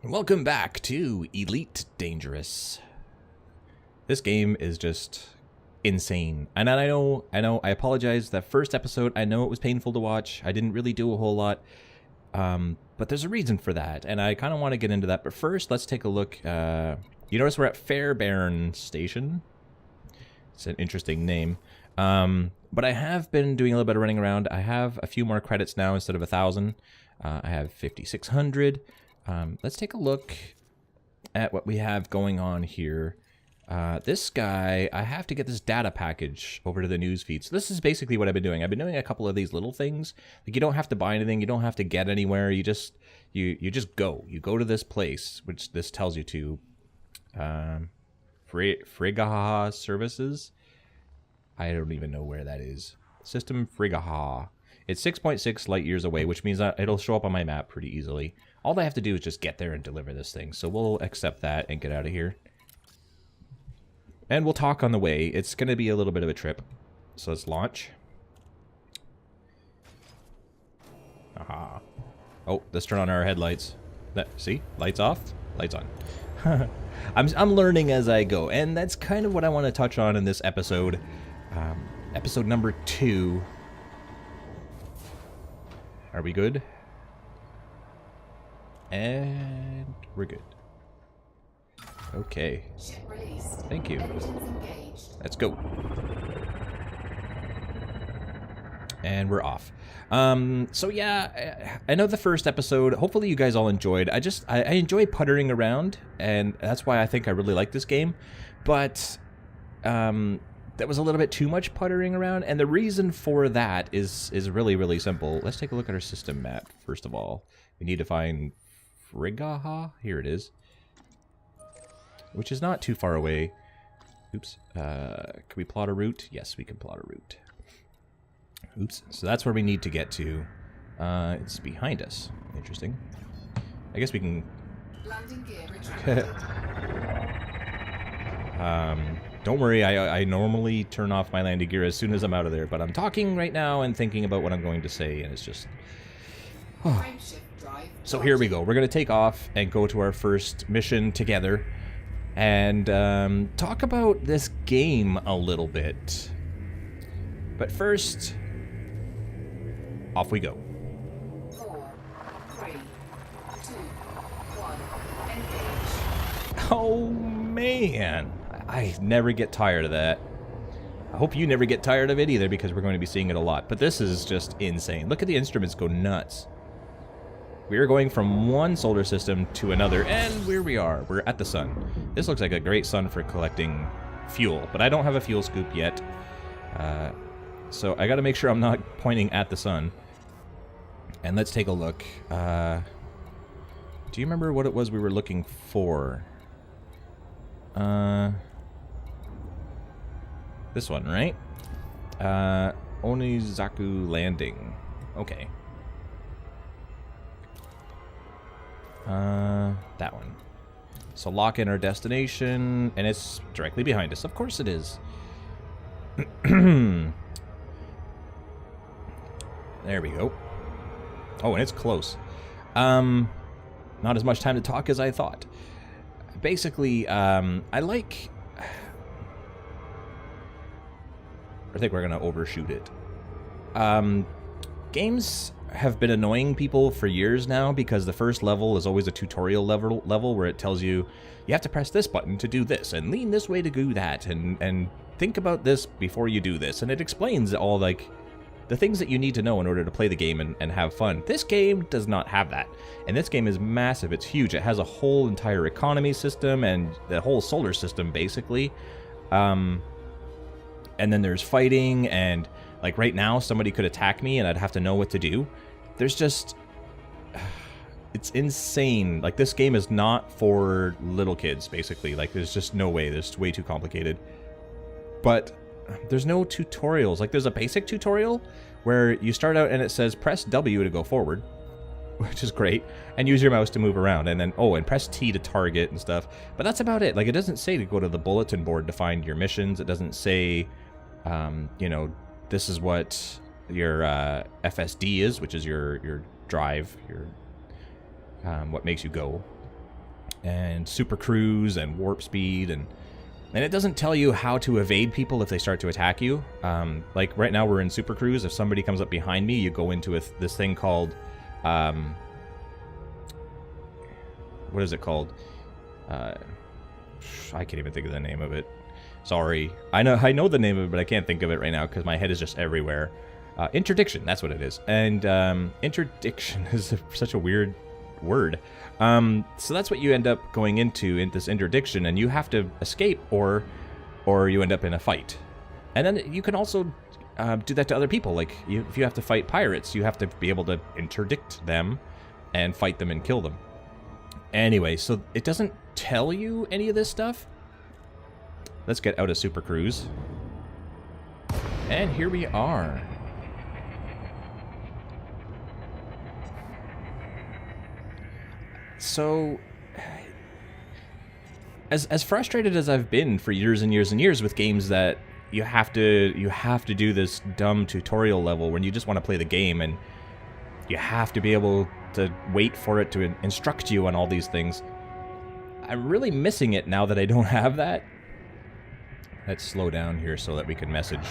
Welcome back to Elite Dangerous. This game is just insane. And I know, I apologize. That first episode, I know it was painful to watch. I didn't really do a whole lot. But there's a reason for that. And I kind of want to get into that. But first, let's take a look. You notice we're at Fairbairn Station. It's an interesting name. But I have been doing a little bit of running around. I have a few more credits now instead of 1,000. I have 5,600. Let's take a look at what we have going on here. This guy, I have to get this data package over to the news feed. So this is basically what I've been doing. I've been doing a couple of these little things. Like, you don't have to buy anything. You don't have to get anywhere. You just go. You go to this place, which this tells you to. Frigaha Services. I don't even know where that is. System Frigaha. It's 6.6 light years away, which means that it'll show up on my map pretty easily. All I have to do is just get there and deliver this thing. So we'll accept that and get out of here. And we'll talk on the way. It's going to be a little bit of a trip. So let's launch. Aha. Oh, let's turn on our headlights. See? Lights off, lights on. I'm learning as I go. And that's kind of what I want to touch on in this episode. Episode number 2. Are we good? And we're good. Okay. Thank you. Let's go. And we're off. So yeah, I know the first episode, hopefully you guys all enjoyed. I enjoy puttering around, and that's why I think I really like this game. But that was a little bit too much puttering around, and the reason for that is really, really simple. Let's take a look at our system map, first of all. We need to find Frigaha. Here it is. Which is not too far away. Oops. Can we plot a route? Yes, we can plot a route. Oops. So that's where we need to get to. It's behind us. Interesting. I guess we can... Landing gear retracted. Don't worry, I normally turn off my landing gear as soon as I'm out of there, but I'm talking right now and thinking about what I'm going to say, and it's just... So here we go. We're going to take off and go to our first mission together and talk about this game a little bit. But first, off we go. 4, 3, 2, 1, engage. Oh, man. I never get tired of that. I hope you never get tired of it either, because we're going to be seeing it a lot. But this is just insane. Look at the instruments go nuts. We are going from one solar system to another, and here we are. We're at the sun. This looks like a great sun for collecting fuel, but I don't have a fuel scoop yet. So I got to make sure I'm not pointing at the sun. And let's take a look. Do you remember what it was we were looking for? This one, right? Onizaku Landing. Okay. That one. So lock in our destination, and it's directly behind us. Of course it is. There we go. Oh, and it's close. Not as much time to talk as I thought. Basically, I think we're gonna overshoot it. Games have been annoying people for years now because the first level is always a tutorial level where it tells you have to press this button to do this and lean this way to do that and think about this before you do this, and it explains all like the things that you need to know in order to play the game and have fun. This game does not have that, and this game is massive. It's huge. It has a whole entire economy system and the whole solar system basically, and then there's fighting, and like right now somebody could attack me and I'd have to know what to do. There's just... It's insane. Like, this game is not for little kids, basically. Like, there's just no way. It's way too complicated. But there's no tutorials. Like, there's a basic tutorial where you start out and it says press W to go forward, which is great, and use your mouse to move around, and then, oh, and press T to target and stuff. But that's about it. Like, it doesn't say to go to the bulletin board to find your missions. It doesn't say, you know, this is what your FSD is, which is your drive, your what makes you go. and super cruise and warp speed, and it doesn't tell you how to evade people if they start to attack you. Like right now we're in super cruise. If somebody comes up behind me, you go into this thing called what is it called? I can't even think of the name of it. Sorry. I know the name of it, but I can't think of it right now because my head is just everywhere. Interdiction, that's what it is. And interdiction is such a weird word. So that's what you end up going into in this interdiction, and you have to escape or you end up in a fight. And then you can also do that to other people. Like if you have to fight pirates, you have to be able to interdict them and fight them and kill them. Anyway, so it doesn't tell you any of this stuff. Let's get out of Super Cruise. And here we are. So, as frustrated as I've been for years and years and years with games that you have to do this dumb tutorial level when you just want to play the game, and you have to be able to wait for it to instruct you on all these things, I'm really missing it now that I don't have that. Let's slow down here so that we can message.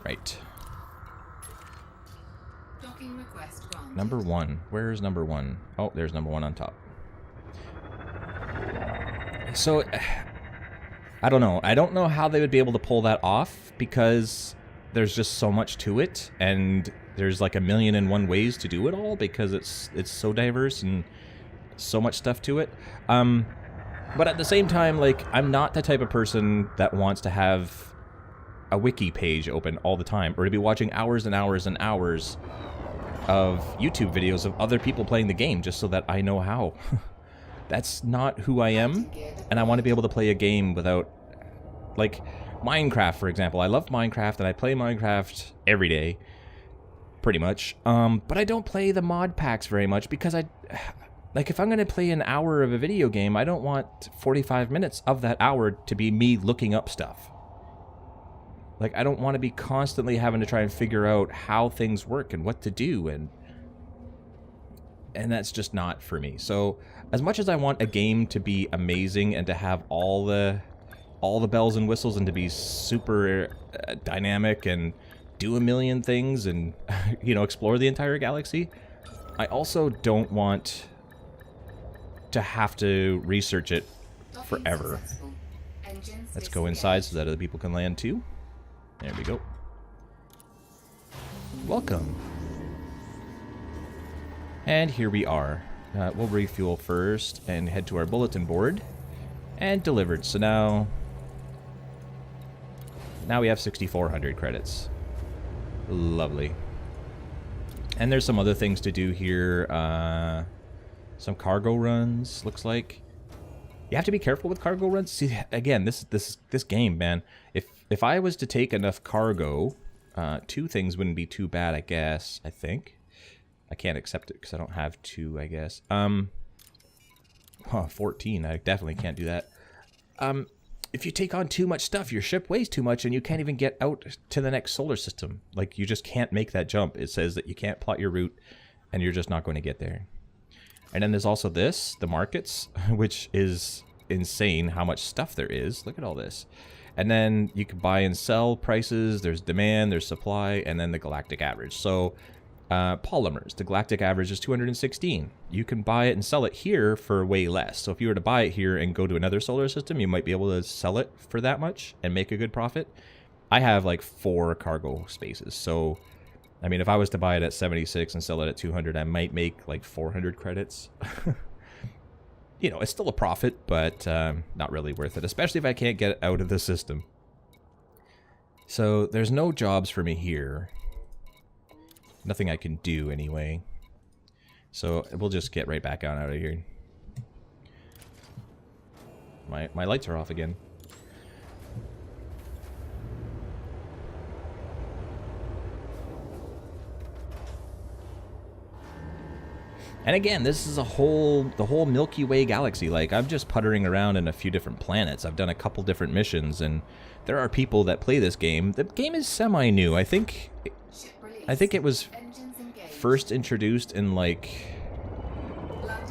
Right. Docking request granted. Number 1. Where's number 1? Oh, there's number 1 on top. So, I don't know. I don't know how they would be able to pull that off because there's just so much to it, and there's like 1,000,001 ways to do it all because it's so diverse and so much stuff to it. But at the same time, like, I'm not the type of person that wants to have a wiki page open all the time, or to be watching hours and hours and hours of YouTube videos of other people playing the game just so that I know how. That's not who I am, and I want to be able to play a game without, like, Minecraft, for example. I love Minecraft, and I play Minecraft every day, pretty much. But I don't play the mod packs very much because like, if I'm going to play an hour of a video game, I don't want 45 minutes of that hour to be me looking up stuff. Like, I don't want to be constantly having to try and figure out how things work and what to do, and that's just not for me. So, as much as I want a game to be amazing and to have all the bells and whistles and to be super dynamic and do a million things and, you know, explore the entire galaxy, I also don't want to have to research it forever. Let's go inside so that other people can land too. There we go. Welcome. And here we are. We'll refuel first and head to our bulletin board. And delivered. So now we have 6,400 credits. Lovely. And there's some other things to do here. Some cargo runs, looks like. You have to be careful with cargo runs. See, again, this game, man. If I was to take enough cargo, 2 things wouldn't be too bad, I guess. I think. I can't accept it because I don't have 2, I guess. 14. I definitely can't do that. If you take on too much stuff, your ship weighs too much, and you can't even get out to the next solar system. Like, you just can't make that jump. It says that you can't plot your route, and you're just not going to get there. And then there's also this, the markets, which is insane how much stuff there is. Look at all this. And then you can buy and sell prices. There's demand, there's supply, and then the galactic average. So polymers, the galactic average is 216. You can buy it and sell it here for way less. So if you were to buy it here and go to another solar system, you might be able to sell it for that much and make a good profit. I have like 4 cargo spaces. So, I mean, if I was to buy it at 76 and sell it at 200, I might make like 400 credits. You know, it's still a profit, but not really worth it, especially if I can't get out of the system. So there's no jobs for me here. Nothing I can do anyway. So we'll just get right back on out of here. My lights are off again. And again, this is the whole Milky Way galaxy. Like, I'm just puttering around in a few different planets. I've done a couple different missions, and there are people that play this game. The game is semi-new. I think I think it was Engines engaged. first introduced in like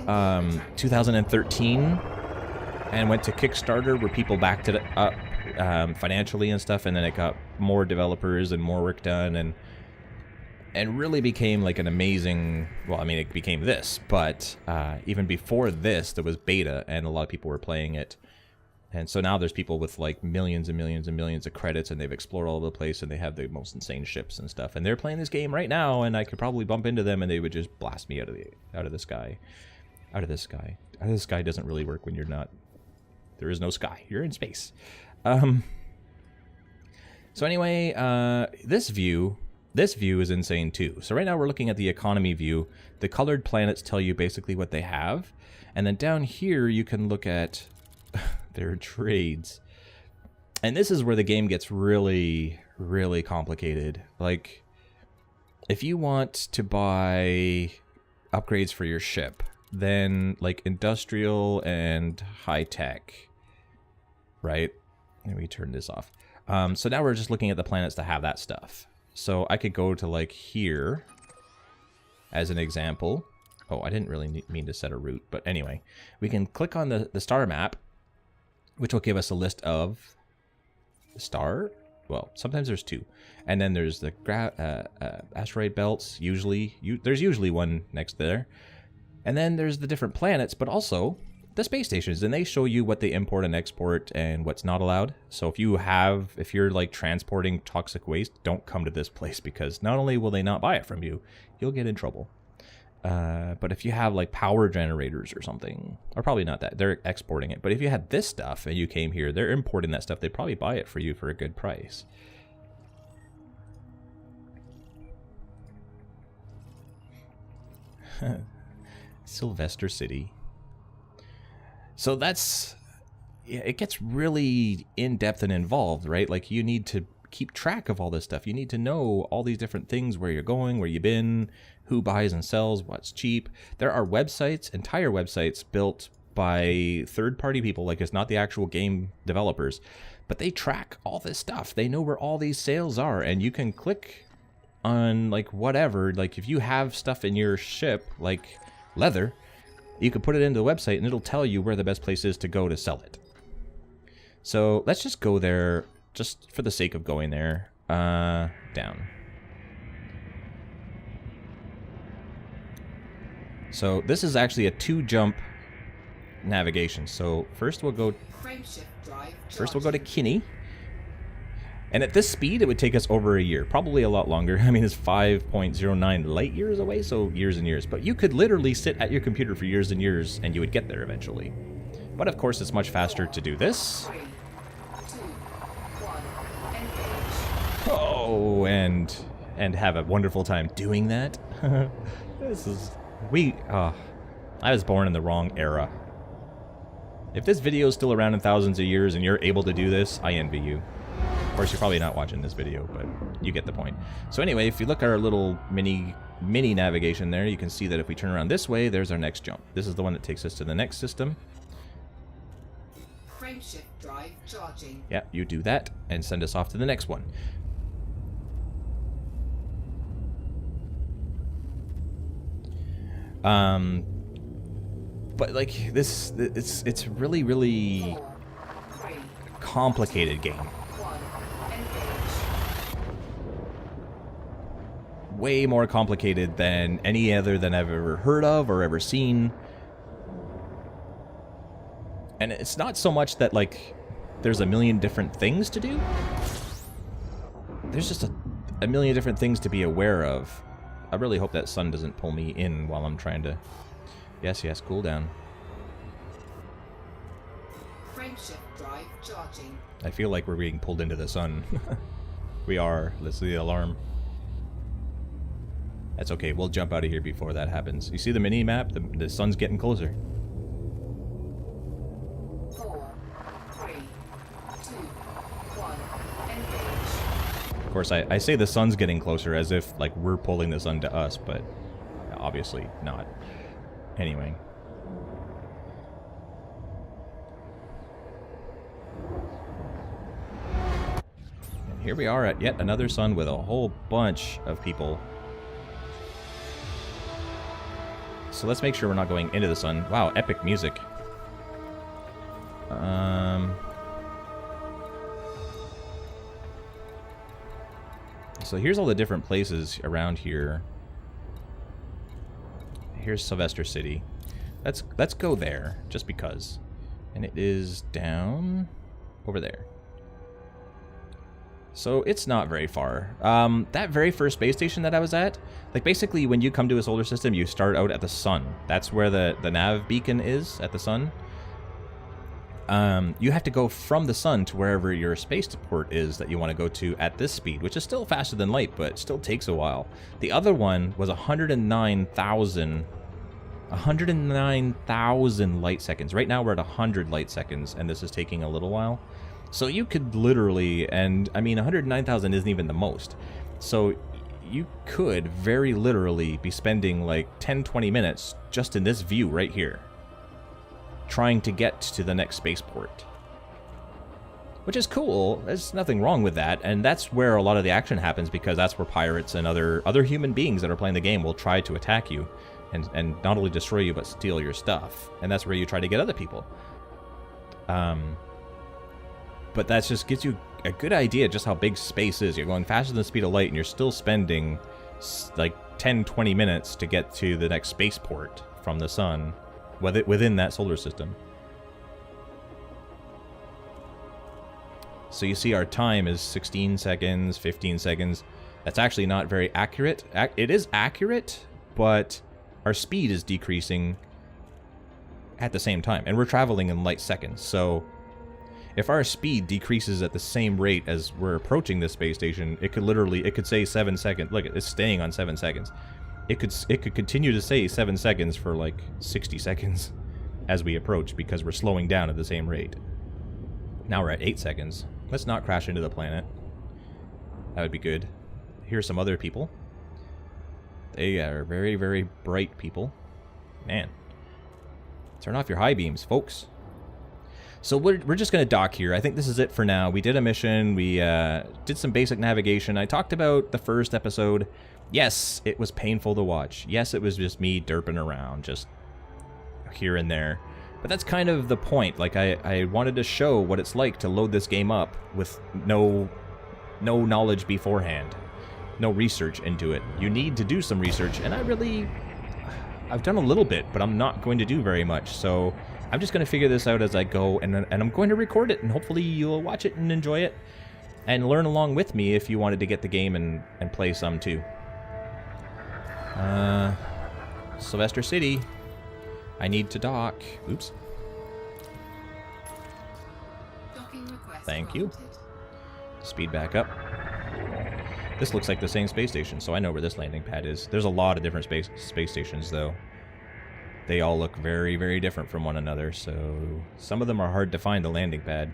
Landing gear 2013 and went to Kickstarter where people backed it up financially and stuff, and then it got more developers and more work done, and really became like an amazing, well, I mean, it became this, but even before this, there was beta, and a lot of people were playing it. And so now there's people with like millions and millions and millions of credits, and they've explored all over the place, and they have the most insane ships and stuff. And they're playing this game right now, and I could probably bump into them, and they would just blast me out of the sky. Out of the sky. Out of the sky doesn't really work when you're not. There is no sky. You're in space. So anyway, this view is insane too. So right now we're looking at the economy view. The colored planets tell you basically what they have, and then down here you can look at their trades. And this is where the game gets really, really complicated. Like, if you want to buy upgrades for your ship, then like industrial and high tech, right? Let me turn this off. So now we're just looking at the planets that have that stuff. So I could go to like here as an example. Oh, I didn't really mean to set a route, but anyway, we can click on the star map, which will give us a list of star. Well, sometimes there's two, and then there's the asteroid belts. There's usually one next there, and then there's the different planets, but also the space stations, and they show you what they import and export and what's not allowed. So if you're like transporting toxic waste, don't come to this place, because not only will they not buy it from you, you'll get in trouble. But if you have like power generators or something, or probably not that, they're exporting it. But if you had this stuff and you came here, they're importing that stuff. They'd probably buy it for you for a good price. Sylvester City. So that's, yeah, it gets really in-depth and involved, right? Like you need to keep track of all this stuff. You need to know all these different things, where you're going, where you've been, who buys and sells, what's cheap. There are websites, entire websites built by third-party people, like it's not the actual game developers, but they track all this stuff. They know where all these sales are, and you can click on like whatever, like if you have stuff in your ship, like leather, you can put it into the website and it'll tell you where the best place is to go to sell it. So let's just go there, just for the sake of going there. Down. So this is actually a 2-jump navigation. So first we'll go to Kinney. And at this speed, it would take us over a year, probably a lot longer. I mean, it's 5.09 light years away, so years and years. But you could literally sit at your computer for years and years, and you would get there eventually. But of course, it's much faster to do this. 3, 2, 1, engage. Oh, and have a wonderful time doing that. This is I was born in the wrong era. If this video is still around in thousands of years and you're able to do this, I envy you. Of course, you're probably not watching this video, but you get the point. So anyway, if you look at our little mini navigation there, you can see that if we turn around this way, there's our next jump. This is the one that takes us to the next system. Frameshift drive charging. Yeah, you do that and send us off to the next one. But like this, it's really, really 4, 3, complicated game. 1, engage. Way more complicated than any other than I've ever heard of or ever seen. And it's not so much that like there's a million different things to do. There's just a million different things to be aware of. I really hope that sun doesn't pull me in while I'm trying to... Yes, cool down. Frameshift drive charging. I feel like we're being pulled into the sun. We are. Let's see the alarm. That's okay, we'll jump out of here before that happens. You see the mini-map? The sun's getting closer. 4, 3, 2, 1, engage. Of course, I say the sun's getting closer as if like we're pulling the sun to us, but obviously not. Anyway. And here we are at yet another sun with a whole bunch of people. So let's make sure we're not going into the sun. Wow, epic music. So here's all the different places around here. Here's Sylvester City. Let's go there, just because. And it is down over there. So it's not very far. That very first space station that I was at, like basically when you come to a solar system, you start out at the sun. That's where the nav beacon is, at the sun. You have to go from the sun to wherever your spaceport is that you want to go to at this speed, which is still faster than light, but it still takes a while. The other one was 109,000 light seconds. Right now we're at 100 light seconds, and this is taking a little while. So you could literally, and I mean 109,000 isn't even the most. So you could very literally be spending like 10-20 minutes just in this view right here, trying to get to the next spaceport. Which is cool. There's nothing wrong with that, and that's where a lot of the action happens, because that's where pirates and other human beings that are playing the game will try to attack you and not only destroy you but steal your stuff. And that's where you try to get other people. But that just gives you a good idea just how big space is. You're going faster than the speed of light, and you're still spending like 10-20 minutes to get to the next spaceport from the sun within that solar system. So you see our time is 16 seconds, 15 seconds. That's actually not very accurate. It is accurate, but our speed is decreasing at the same time, and we're traveling in light seconds. So if our speed decreases at the same rate as we're approaching this space station, it could say 7 seconds. Look, it's staying on 7 seconds. It could continue to say 7 seconds for like 60 seconds as we approach, because we're slowing down at the same rate. Now we're at 8 seconds. Let's not crash into the planet. That would be good. Here's some other people. They are very, very bright people. Man. Turn off your high beams, folks. So we're just going to dock here. I think this is it for now. We did a mission. We did some basic navigation. I talked about the first episode. Yes, it was painful to watch. Yes, it was just me derping around, just here and there. But that's kind of the point. Like, I wanted to show what it's like to load this game up with no knowledge beforehand. No research into it. You need to do some research, and I've done a little bit, but I'm not going to do very much. So I'm just going to figure this out as I go, and I'm going to record it, and hopefully you'll watch it and enjoy it, and learn along with me if you wanted to get the game and play some too. Sylvester City. I need to dock. Oops. Thank you. Speed back up. This looks like the same space station, so I know where this landing pad is. There's a lot of different space stations, though. They all look very, very different from one another, so some of them are hard to find a landing pad.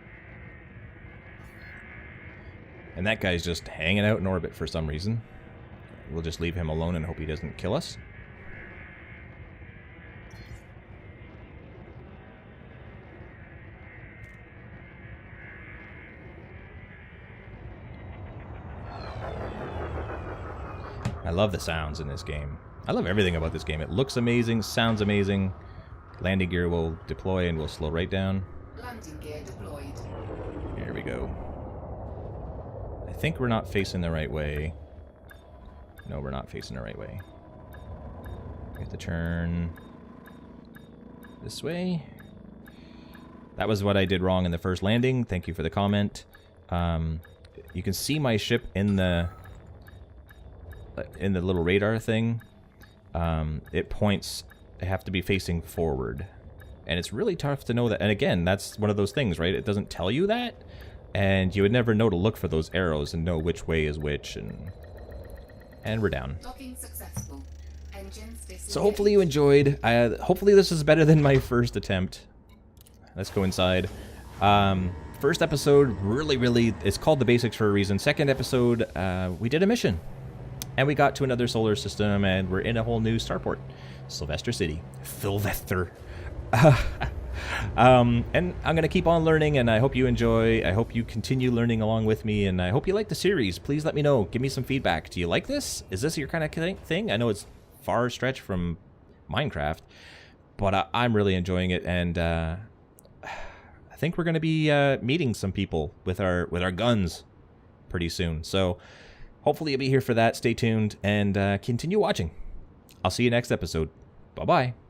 And that guy's just hanging out in orbit for some reason. We'll just leave him alone and hope he doesn't kill us. I love the sounds in this game. I love everything about this game. It looks amazing, sounds amazing. Landing gear will deploy and we'll slow right down. Landing gear deployed. Here we go. I think we're not facing the right way. No, we're not facing the right way. We have to turn this way. That was what I did wrong in the first landing. Thank you for the comment. You can see my ship in the little radar thing. It points, I have to be facing forward. And it's really tough to know that. And again, that's one of those things, right? It doesn't tell you that. And you would never know to look for those arrows and know which way is which. And we're down. Docking successful. Engines disengaged. So hopefully you enjoyed. Hopefully this is better than my first attempt. Let's go inside. First episode, really, it's called The Basics for a reason. Second episode, we did a mission. And we got to another solar system, and we're in a whole new starport. Sylvester City. Sylvester. And I'm going to keep on learning, and I hope you enjoy. I hope you continue learning along with me, and I hope you like the series. Please let me know. Give me some feedback. Do you like this? Is this your kind of thing? I know it's far stretch from Minecraft, but I'm really enjoying it, and I think we're going to be meeting some people with our guns pretty soon. So hopefully you'll be here for that. Stay tuned and continue watching. I'll see you next episode. Bye-bye.